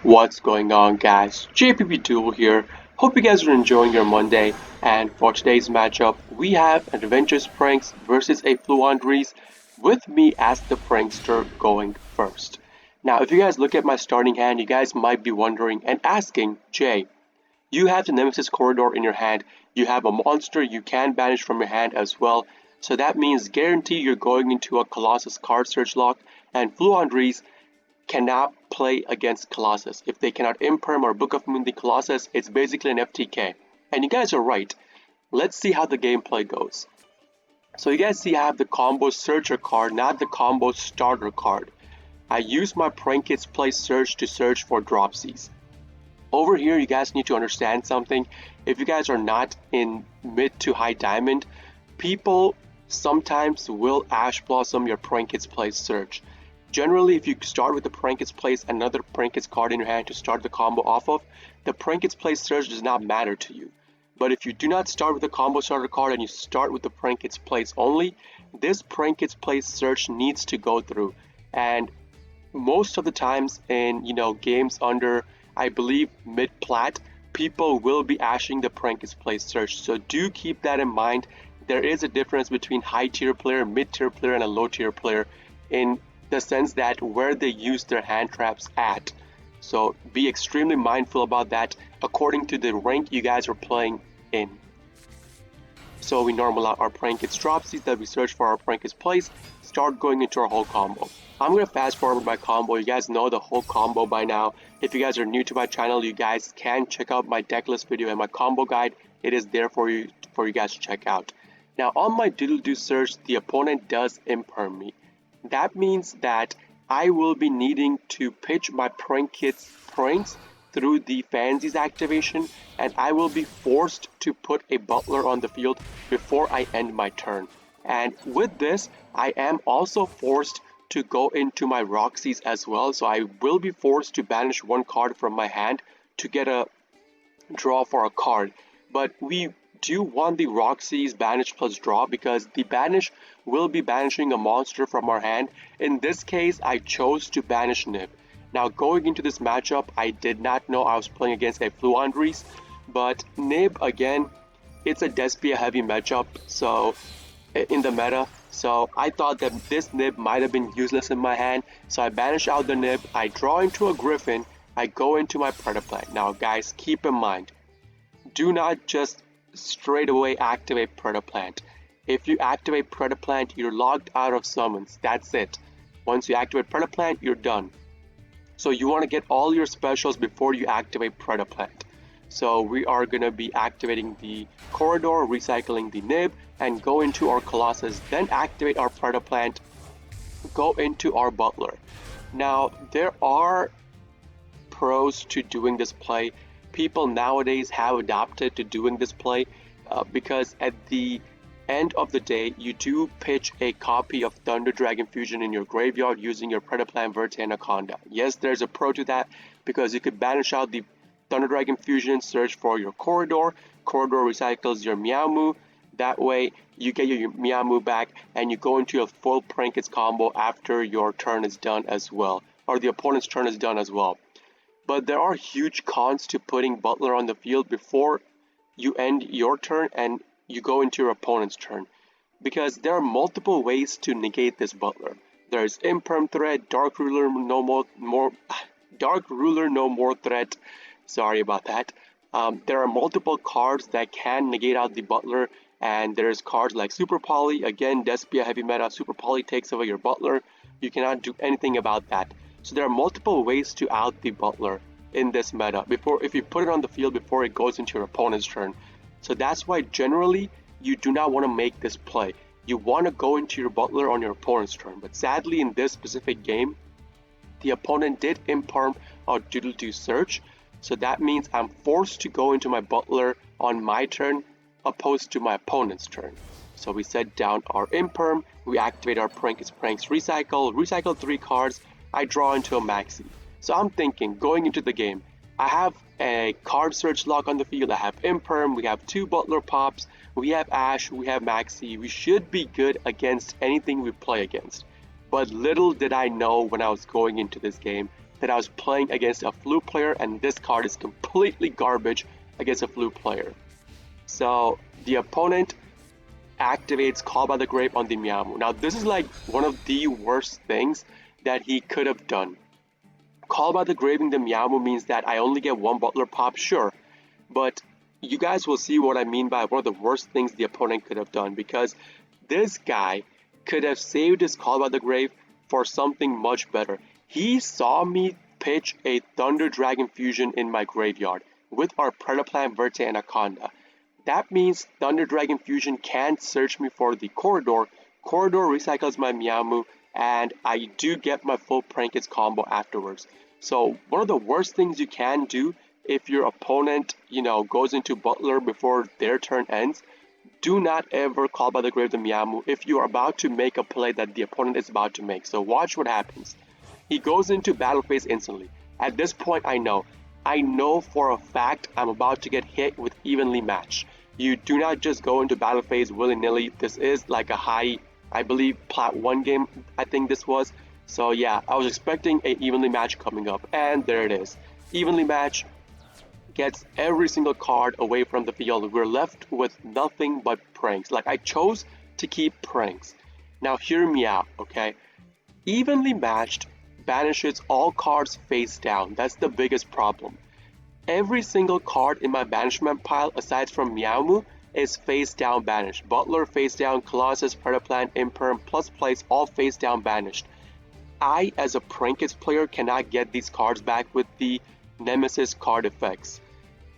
What's going on, guys? JPP Duel here. Hope you guys are enjoying your Monday. And for today's matchup, we have Adventures Pranks versus a Floowandereeze with me as the prankster going first. Now, if you guys look at my starting hand, you guys might be wondering and asking, Jay, you have the Nemesis Corridor in your hand, you have a monster you can banish from your hand as well, so that means guarantee you're going into a Colossus card search lock, and Floowandereeze cannot play against Colossus. If they cannot Imperm or Book of Moon the Colossus, it's basically an FTK. And you guys are right. Let's see how the gameplay goes. So you guys see I have the combo searcher card, not the combo starter card. I use my Prankits Play Search to search for Dropsies. Over here, you guys need to understand something. If you guys are not in mid to high diamond, people sometimes will Ash Blossom your Prankits Play Search. Generally, if you start with the Prankits place another Prankits card in your hand to start the combo off of, the Prankits place search does not matter to you. But if you do not start with the combo starter card and you start with the Prankits place only, this Prankits place search needs to go through. And most of the times in games under, I believe, mid plat, people will be ashing the Prankits place search. So do keep that in mind. There is a difference between high tier player, mid tier player, and a low tier player in the sense that where they use their hand traps at. So be extremely mindful about that according to the rank you guys are playing in. So we normal out our Prankits Dropsies that we search for our Prankits place, start going into our whole combo. I'm going to fast forward my combo. You guys know the whole combo by now. If you guys are new to my channel, you guys can check out my deck list video and my combo guide. It is there for you guys to check out. Now on my doodle do search, the opponent does imperm me. That means that I will be needing to pitch my Prankits pranks through the Fansies activation, and I will be forced to put a Butler on the field before I end my turn. And with this, I am also forced to go into my Roxy's as well, so I will be forced to banish one card from my hand to get a draw for a card. But we do want the Roxy's banish plus draw because the banish will be banishing a monster from our hand. In this case, I chose to banish Nib. Now going into this matchup, I did not know I was playing against a Floowandereeze, but Nib again, it's a Despia heavy matchup so in the meta. So I thought that this Nib might have been useless in my hand, so I banish out the Nib, I draw into a Griffin, I go into my Predaplant. Now guys, keep in mind, do not just straight away activate Predaplant. If you activate Predaplant, you're logged out of summons. That's it. Once you activate Predaplant, you're done. So you want to get all your specials before you activate Predaplant. So we are going to be activating the Corridor, recycling the Nib, and go into our Colossus. Then activate our Predaplant, go into our Butler. Now there are pros to doing this play. People nowadays have adapted to doing this play because at the end of the day, you do pitch a copy of Thunder Dragon Fusion in your graveyard using your Predaplant, Verte, Anaconda. Yes, there's a pro to that because you could banish out the Thunder Dragon Fusion, search for your Corridor. Corridor recycles your Meowmoo. That way, you get your Meowmoo back and you go into a full Prankits combo after your turn is done as well, or the opponent's turn is done as well. But there are huge cons to putting Butler on the field before you end your turn and you go into your opponent's turn, because there are multiple ways to negate this Butler. There's Imperm threat, Dark Ruler no more threat. Sorry about that. There are multiple cards that can negate out the Butler, and there's cards like Super Poly. Again, Despia heavy meta. Super Poly takes away your Butler. You cannot do anything about that. So there are multiple ways to out the Butler in this meta if you put it on the field before it goes into your opponent's turn. So that's why generally you do not want to make this play. You want to go into your Butler on your opponent's turn. But sadly in this specific game, the opponent did imperm or doodle do search. So that means I'm forced to go into my Butler on my turn opposed to my opponent's turn. So we set down our imperm, we activate our Prankits Pranks recycle 3 cards, I draw into a Maxi. So I'm thinking, going into the game, I have a card search lock on the field, I have Imperm, we have 2 Butler Pops, we have Ash, we have Maxi. We should be good against anything we play against. But little did I know when I was going into this game that I was playing against a Floo player, and this card is completely garbage against a Floo player. So the opponent activates Call by the Grave on the Meowmoo. Now this is like one of the worst things that he could have done. Call by the Graving the Meowmoo means that I only get one Butler Pop, sure, but you guys will see what I mean by one of the worst things the opponent could have done, because this guy could have saved his Call by the Grave for something much better. He saw me pitch a Thunder Dragon Fusion in my graveyard with our Predaplant, Verte, Anaconda. That means Thunder Dragon Fusion can't search me for the Corridor. Corridor recycles my Meowmoo, and I do get my full Prankets combo afterwards. So one of the worst things you can do if your opponent, goes into Butler before their turn ends, do not ever Call by the Grave the Meowmoo if you are about to make a play that the opponent is about to make. So watch what happens. He goes into battle phase instantly. At this point, I know for a fact I'm about to get hit with Evenly Matched. You do not just go into battle phase willy-nilly. This is like a high, I believe, Plat 1 game, I think this was. So yeah, I was expecting a Evenly Matched coming up, and there it is. Evenly Matched gets every single card away from the field. We're left with nothing but pranks. Like, I chose to keep pranks. Now hear me out, okay? Evenly Matched banishes all cards face down. That's the biggest problem. Every single card in my banishment pile, aside from Meowmoo, is face down banished. Butler face down, Colossus, Predaplant, Imperm, plus Place, all face down banished. I, as a Prankets player, cannot get these cards back with the Nemesis card effects.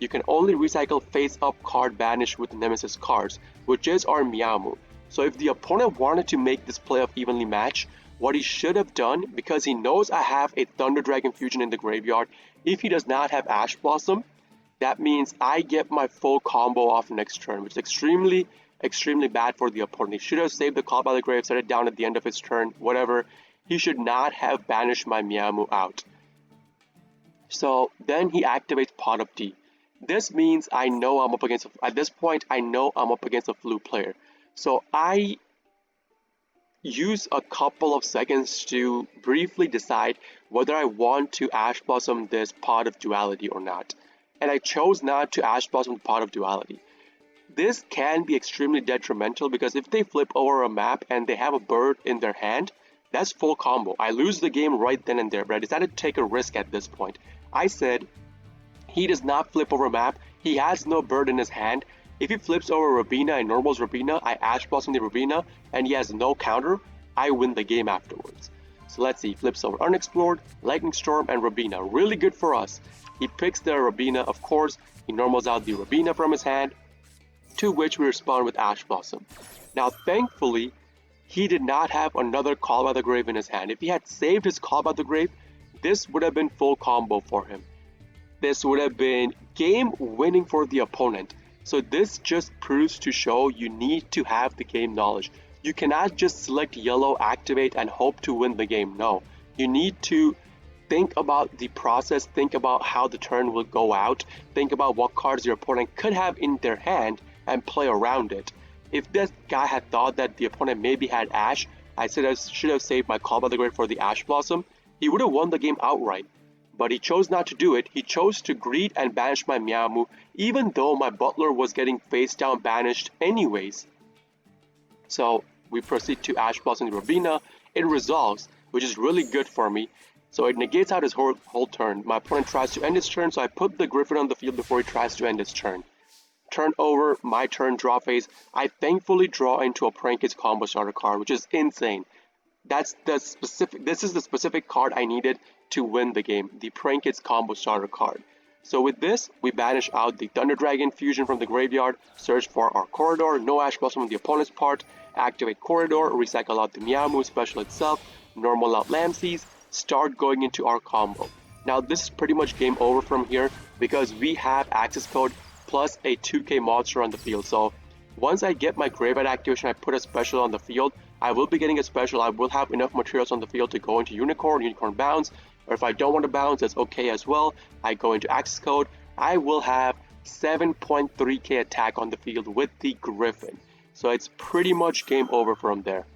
You can only recycle face-up card banished with Nemesis cards, which is our Meowmoo. So if the opponent wanted to make this play of Evenly Matched, what he should have done, because he knows I have a Thunder Dragon Fusion in the graveyard, if he does not have Ash Blossom, that means I get my full combo off next turn, which is extremely bad for the opponent. He should have saved the Call by the Grave, set it down at the end of his turn, whatever. He should not have banished my Meowmoo out. So then he activates Pot of D. This means I know I'm up against, at this point, I know I'm up against a Floo player. So I use a couple of seconds to briefly decide whether I want to Ash Blossom this Pot of Duality or not. And I chose not to Ash Blossom the Pot of Duality. This can be extremely detrimental because if they flip over a map and they have a bird in their hand, that's full combo. I lose the game right then and there, but I decided to take a risk at this point. I said, he does not flip over map, he has no bird in his hand. If he flips over Robina and normals Robina, I Ash Blossom the Robina, and he has no counter, I win the game afterwards. So let's see, flips over Unexplored, Lightning Storm, and Robina. Really good for us. He picks the Robina, of course, he normals out the Robina from his hand, to which we respond with Ash Blossom. Now thankfully, he did not have another Call by the Grave in his hand. If he had saved his Call by the Grave, this would have been full combo for him. This would have been game winning for the opponent. So this just proves to show you need to have the game knowledge. You cannot just select yellow, activate, and hope to win the game. No, you need to think about the process, think about how the turn will go out, think about what cards your opponent could have in their hand and play around it. If this guy had thought that the opponent maybe had Ash, I said I should have saved my Call by the Grave for the Ash Blossom, he would have won the game outright. But he chose not to do it. He chose to greed and banish my Meowmoo, even though my Butler was getting face down banished anyways. So we proceed to Ash Blossom the Robina. It resolves, which is really good for me. So it negates out his whole turn. My opponent tries to end his turn, so I put the Griffin on the field before he tries to end his turn. Turn over, my turn, draw phase. I thankfully draw into a Prankets combo starter card, which is insane. This is the specific card I needed to win the game, the Prankets combo starter card. So with this, we banish out the Thunder Dragon Fusion from the graveyard, search for our Corridor, no Ash Blossom on the opponent's part, activate Corridor, recycle out the Meowmoo special itself, normal out Lamseys, start going into our combo. Now this is pretty much game over from here because we have access code plus a 2k monster on the field. So once I get my graveyard activation, I put a special on the field. I will be getting a special. I will have enough materials on the field to go into Unicorn Bounce, or if I don't want to bounce, that's okay as well. I go into access code. I will have 7.3k attack on the field with the Griffin. So it's pretty much game over from there.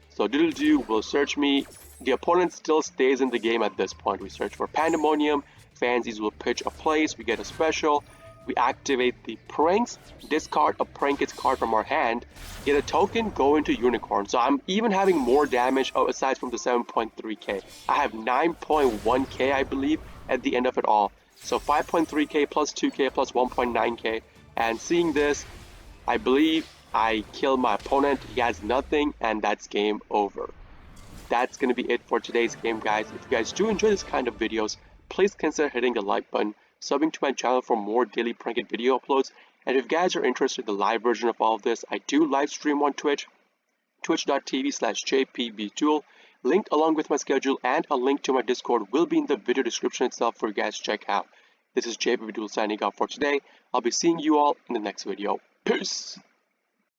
So Doodle Doo will search me The opponent still stays in the game at this point. We search for Pandemonium, Fansies will pitch a place, we get a special, we activate the Pranks, discard a Prankets card from our hand, get a token, go into Unicorn. So I'm even having more damage aside from the 7.3k. I have 9.1k I believe at the end of it all. So 5.3k plus 2k plus 1.9k, and seeing this, I believe I kill my opponent, he has nothing, and that's game over. That's going to be it for today's game, guys. If you guys do enjoy this kind of videos, please consider hitting the like button, subbing to my channel for more daily prank video uploads, and if you guys are interested in the live version of all of this, I do live stream on Twitch, twitch.tv/jpbtool. Linked along with my schedule and a link to my Discord will be in the video description itself for you guys to check out. This is JPBTool signing off for today. I'll be seeing you all in the next video. Peace!